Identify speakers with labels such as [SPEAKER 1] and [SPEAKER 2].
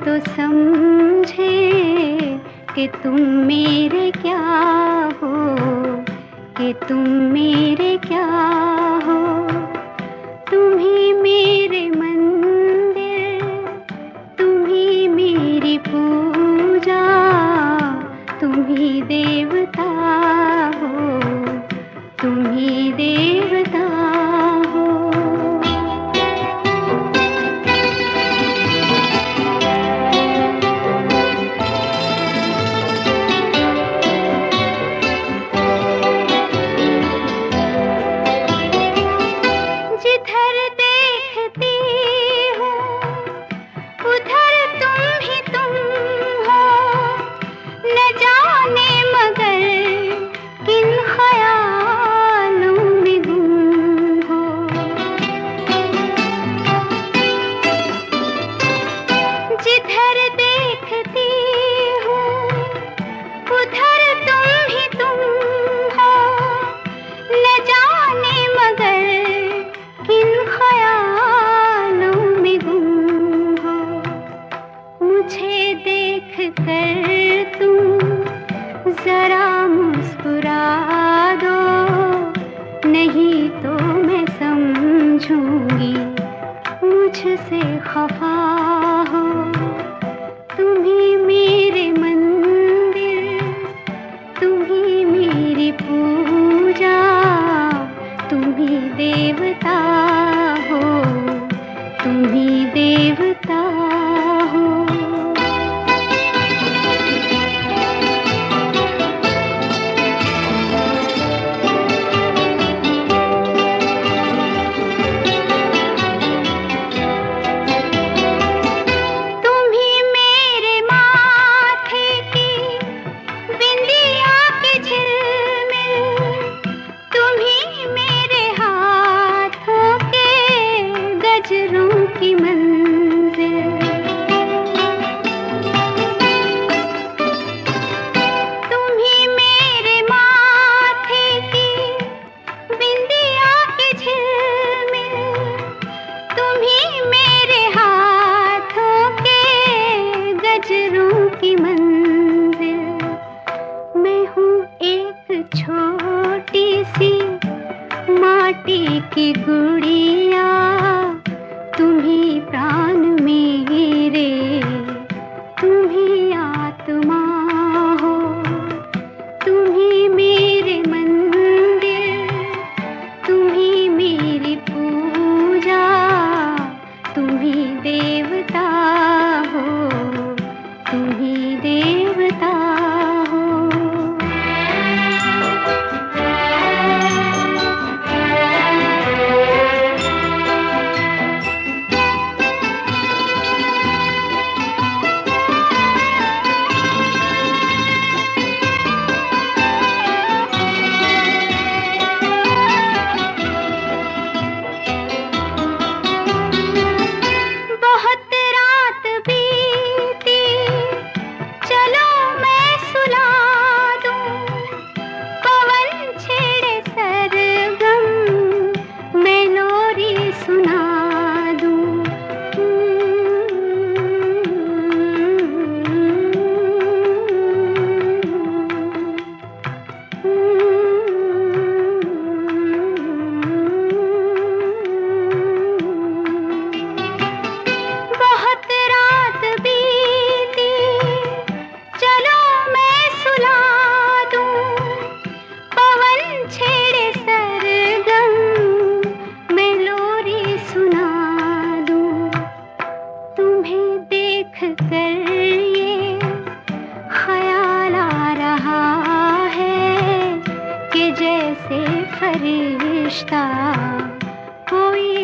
[SPEAKER 1] तो समझे कि तुम मेरे क्या हो, कि तुम मेरे क्या हो। तुम ही मेरे मंदिर, तुम ही मेरी पूजा, तुम ही देवता हो, तुम ही देवता हो। जिधर देखती हूँ उधर तुम ही तुम हो, न जाने मगर किन ख्यालों में गुम हो। जिधर देखती हूँ उधर तुम ही तुम हो, न जाने मगर किन ख्यालों में गुम हो। मुझे देख कर तुम जरा मुस्कुरा दो, नहीं तो मैं समझूंगी मुझसे खफा हो। तुम ही मेरे मंदिर, तुम ही मेरी पूजा, तुम ही देवता हो, तुम ही देवता हो। तुम ही मेरे माथे की बिंदिया की झिलमिल, तुम ही मेरे हाथों के गजरों की मंजिल। तुम ही मेरे माथे की बिंदिया की झिलमिल, तुम ही मेरे हाथों के गजरों की मंजिल। मैं हूँ एक छोटी सी माटी की गुड़िया, तुम ही प्राण मेरे, तुम ही आत्मा हो। तुम ही मेरे मंदिर, तुम ही मेरी पूजा, तुम ही देवता हो, तुम ही देवता हो। बहुत रात बीती, चलो मैं सुला दूं, पवन छेड़े सरगम, मैं लोरी सुना दूं। बहुत रात बीती, चलो मैं सुला दूं, पवन छेड़े सरगम, मैं लोरी सुना दूं। तुम्हें देख कर ये ख्याल आ रहा है कि जैसे फरिश्ता कोई